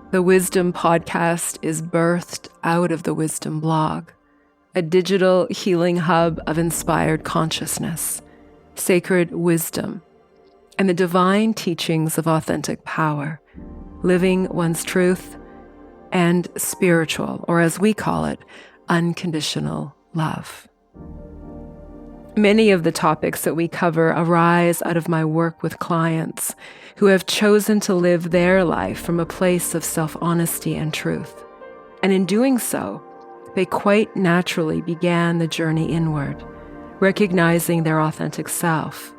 The Wisdom Podcast is birthed out of the Wisdom blog, a digital healing hub of inspired consciousness, sacred wisdom, and the divine teachings of authentic power, living one's truth, and spiritual, or as we call it, unconditional love. Many of the topics that we cover arise out of my work with clients who have chosen to live their life from a place of self-honesty and truth. And in doing so, they quite naturally began the journey inward, recognizing their authentic self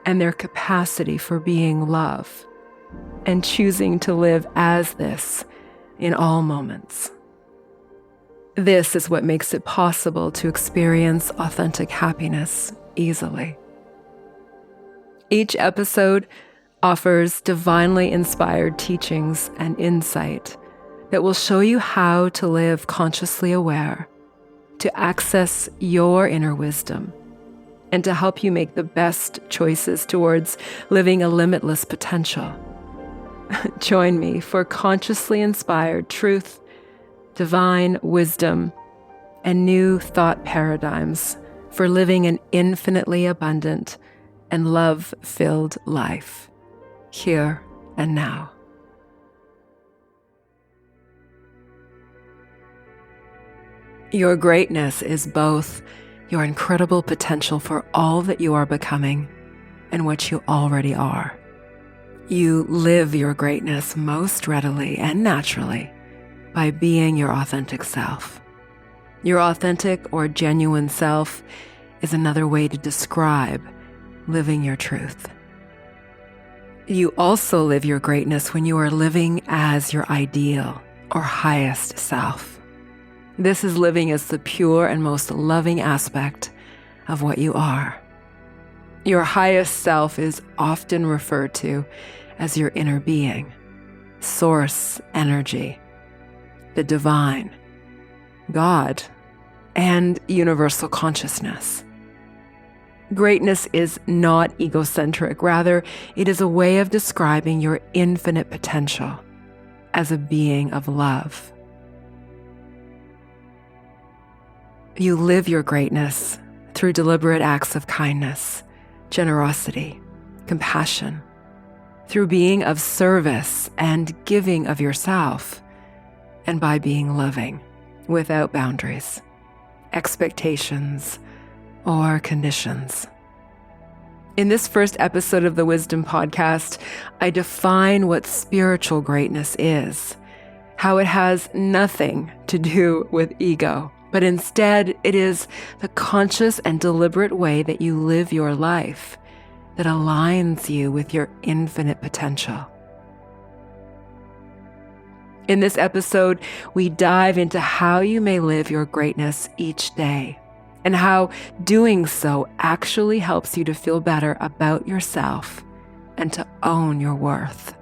and their capacity for being love, and choosing to live as this in all moments. This is what makes it possible to experience authentic happiness easily. Each episode offers divinely inspired teachings and insight that will show you how to live consciously aware, to access your inner wisdom, and to help you make the best choices towards living a limitless potential. Join me for consciously inspired truth, divine wisdom, and new thought paradigms for living an infinitely abundant and love-filled life, here and now. Your greatness is both your incredible potential for all that you are becoming and what you already are. You live your greatness most readily and naturally by being your authentic self. Your authentic or genuine self is another way to describe living your truth. You also live your greatness when you are living as your ideal or highest self. This is living as the pure and most loving aspect of what you are. Your highest self is often referred to as your inner being, source energy, the divine, God, and universal consciousness. Greatness is not egocentric. Rather, it is a way of describing your infinite potential as a being of love. You live your greatness through deliberate acts of kindness, generosity, compassion, through being of service and giving of yourself, and by being loving without boundaries, expectations, or conditions. In this first episode of the Wisdom Podcast, I define what spiritual greatness is, how it has nothing to do with ego, but instead it is the conscious and deliberate way that you live your life that aligns you with your infinite potential. In this episode, we dive into how you may live your greatness each day and how doing so actually helps you to feel better about yourself and to own your worth.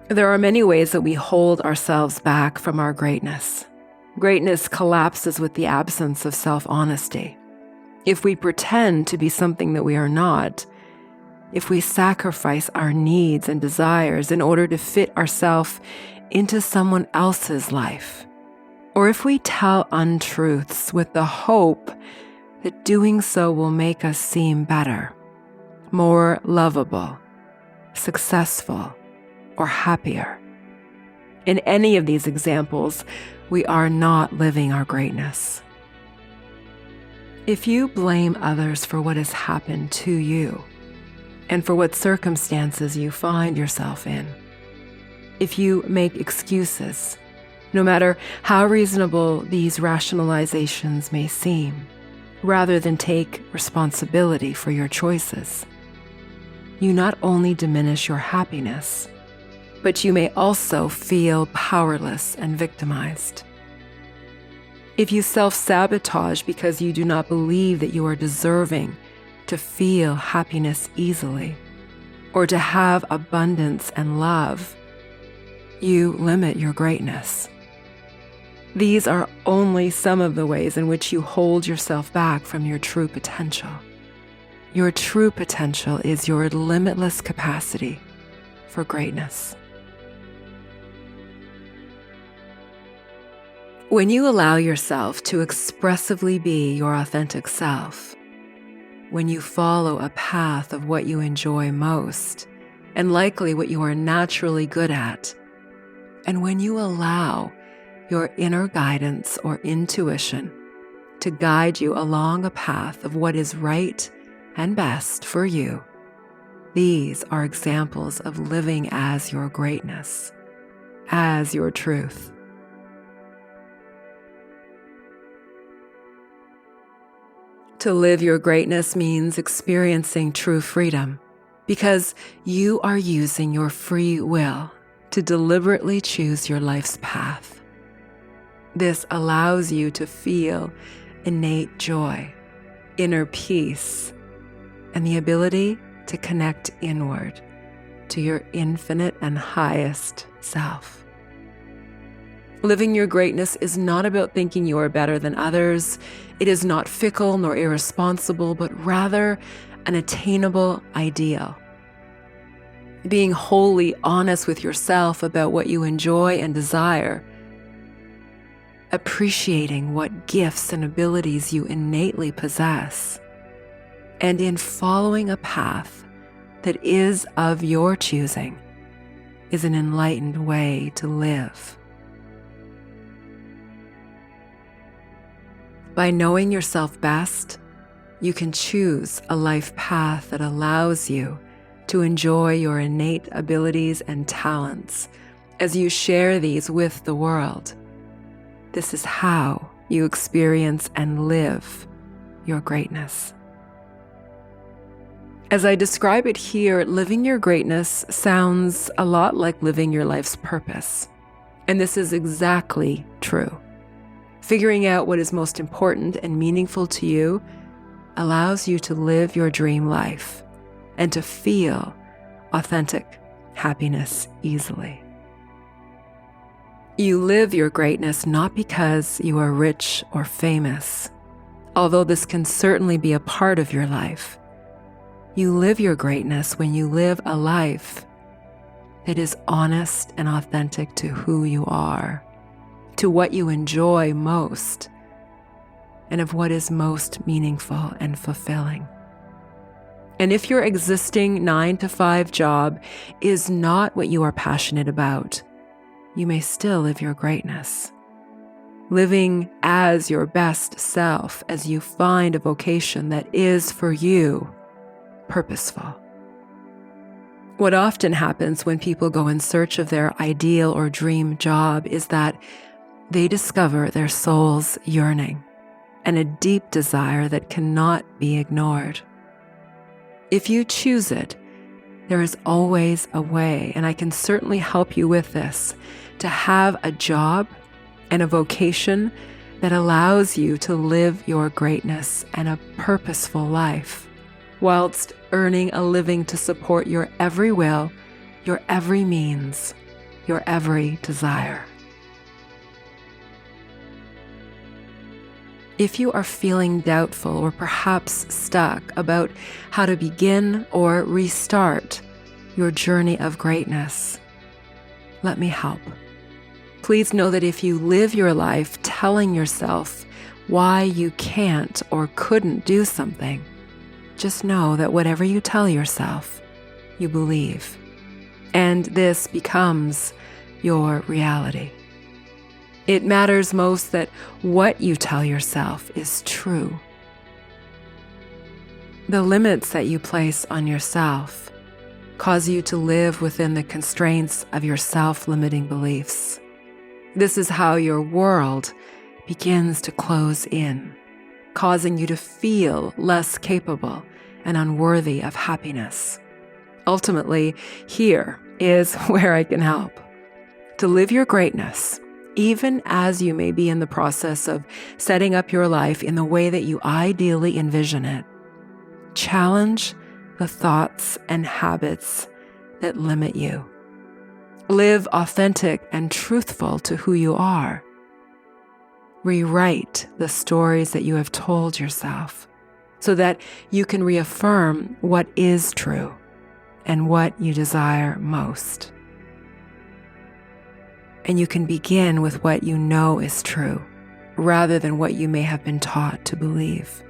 There are many ways that we hold ourselves back from our greatness. Greatness collapses with the absence of self-honesty. If we pretend to be something that we are not, if we sacrifice our needs and desires in order to fit ourselves into someone else's life, or if we tell untruths with the hope that doing so will make us seem better, more lovable, successful, or happier. In any of these examples, we are not living our greatness. If you blame others for what has happened to you, and for what circumstances you find yourself in, if you make excuses, no matter how reasonable these rationalizations may seem, rather than take responsibility for your choices, you not only diminish your happiness, but you may also feel powerless and victimized. If you self-sabotage because you do not believe that you are deserving to feel happiness easily, or to have abundance and love, you limit your greatness. These are only some of the ways in which you hold yourself back from your true potential. Your true potential is your limitless capacity for greatness. When you allow yourself to expressively be your authentic self, when you follow a path of what you enjoy most, and likely what you are naturally good at, and when you allow your inner guidance or intuition to guide you along a path of what is right and best for you, these are examples of living as your greatness, as your truth. To live your greatness means experiencing true freedom, because you are using your free will to deliberately choose your life's path. This allows you to feel innate joy, inner peace, and the ability to connect inward to your infinite and highest self. Living your greatness is not about thinking you are better than others. It is not fickle nor irresponsible, but rather an attainable ideal. Being wholly honest with yourself about what you enjoy and desire, appreciating what gifts and abilities you innately possess, and in following a path that is of your choosing, is an enlightened way to live. By knowing yourself best, you can choose a life path that allows you to enjoy your innate abilities and talents as you share these with the world. This is how you experience and live your greatness. As I describe it here, living your greatness sounds a lot like living your life's purpose. And this is exactly true. Figuring out what is most important and meaningful to you allows you to live your dream life and to feel authentic happiness easily. You live your greatness not because you are rich or famous, although this can certainly be a part of your life. You live your greatness when you live a life that is honest and authentic to who you are, to what you enjoy most, and of what is most meaningful and fulfilling. And if your existing 9-to-5 job is not what you are passionate about, you may still live your greatness, living as your best self as you find a vocation that is for you purposeful. What often happens when people go in search of their ideal or dream job is that they discover their soul's yearning and a deep desire that cannot be ignored. If you choose it, there is always a way, and I can certainly help you with this, to have a job and a vocation that allows you to live your greatness and a purposeful life, whilst earning a living to support your every will, your every means, your every desire. If you are feeling doubtful or perhaps stuck about how to begin or restart your journey of greatness, let me help. Please know that if you live your life telling yourself why you can't or couldn't do something, just know that whatever you tell yourself, you believe, and this becomes your reality. It matters most that what you tell yourself is true. The limits that you place on yourself cause you to live within the constraints of your self-limiting beliefs. This is how your world begins to close in, causing you to feel less capable and unworthy of happiness. Ultimately, here is where I can help. To live your greatness, even as you may be in the process of setting up your life in the way that you ideally envision it, challenge the thoughts and habits that limit you. Live authentic and truthful to who you are. Rewrite the stories that you have told yourself so that you can reaffirm what is true and what you desire most. And you can begin with what you know is true, rather than what you may have been taught to believe.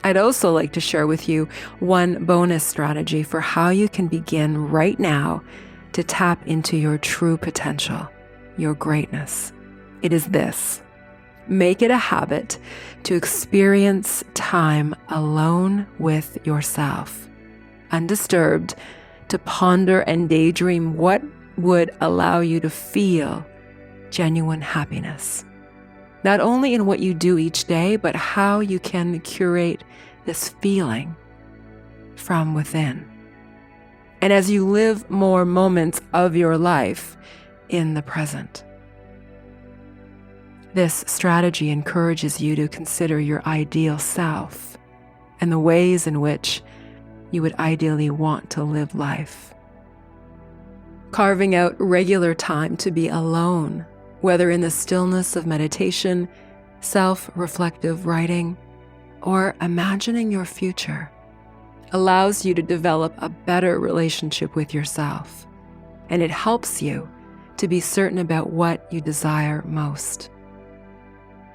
I'd also like to share with you one bonus strategy for how you can begin right now to tap into your true potential, your greatness. It is this: make it a habit to experience time alone with yourself, undisturbed, to ponder and daydream what would allow you to feel genuine happiness. Not only in what you do each day, but how you can curate this feeling from within. And as you live more moments of your life in the present. This strategy encourages you to consider your ideal self and the ways in which you would ideally want to live life. Carving out regular time to be alone, whether in the stillness of meditation, self-reflective writing, or imagining your future, allows you to develop a better relationship with yourself, and it helps you to be certain about what you desire most.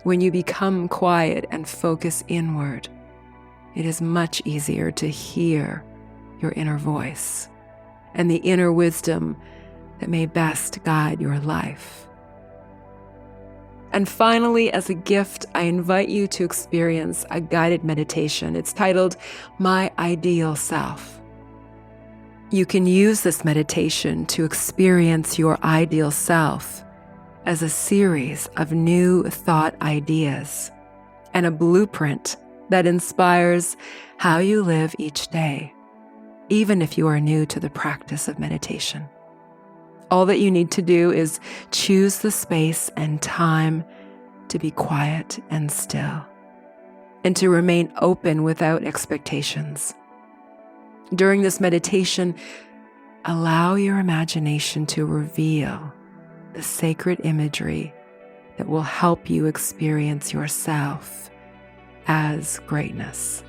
When you become quiet and focus inward, it is much easier to hear your inner voice and the inner wisdom that may best guide your life. And finally, as a gift, I invite you to experience a guided meditation. It's titled My Ideal Self. You can use this meditation to experience your ideal self as a series of new thought ideas and a blueprint that inspires how you live each day, even if you are new to the practice of meditation. All that you need to do is choose the space and time to be quiet and still, and to remain open without expectations. During this meditation, allow your imagination to reveal the sacred imagery that will help you experience yourself as greatness.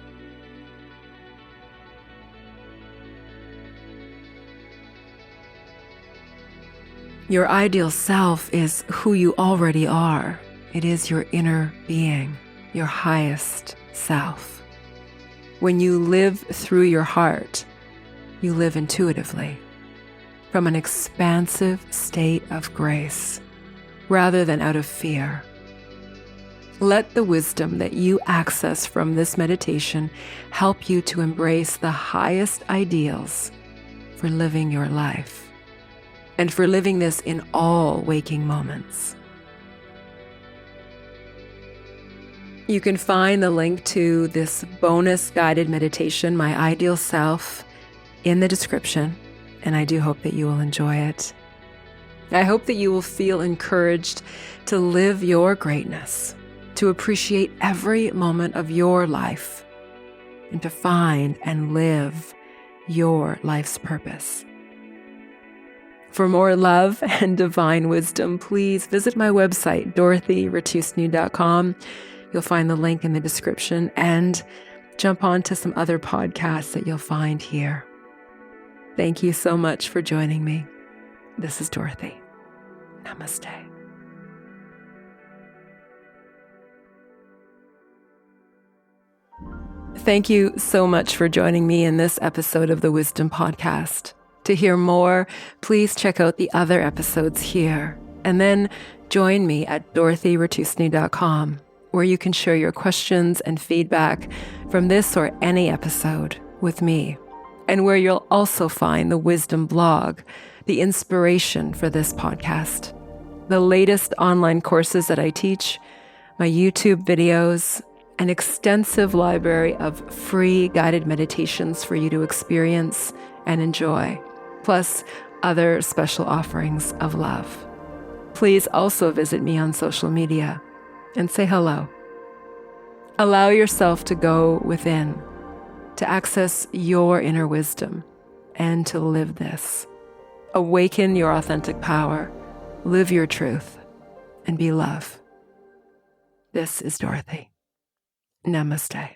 Your ideal self is who you already are. It is your inner being, your highest self. When you live through your heart, you live intuitively, from an expansive state of grace, rather than out of fear. Let the wisdom that you access from this meditation help you to embrace the highest ideals for living your life, and for living this in all waking moments. You can find the link to this bonus guided meditation, My Ideal Self, in the description, and I do hope that you will enjoy it. I hope that you will feel encouraged to live your greatness, to appreciate every moment of your life, and to find and live your life's purpose. For more love and divine wisdom, please visit my website, dorothyratusnu.com. You'll find the link in the description, and jump on to some other podcasts that you'll find here. Thank you so much for joining me. This is Dorothy. Namaste. Thank you so much for joining me in this episode of the Wisdom Podcast. To hear more, please check out the other episodes here, and then join me at dorothyratusnu.com, where you can share your questions and feedback from this or any episode with me, and where you'll also find the Wisdom blog, the inspiration for this podcast, the latest online courses that I teach, my YouTube videos, an extensive library of free guided meditations for you to experience and enjoy, plus other special offerings of love. Please also visit me on social media and say hello. Allow yourself to go within, to access your inner wisdom, and to live this. Awaken your authentic power, live your truth, and be love. This is Dorothy. Namaste.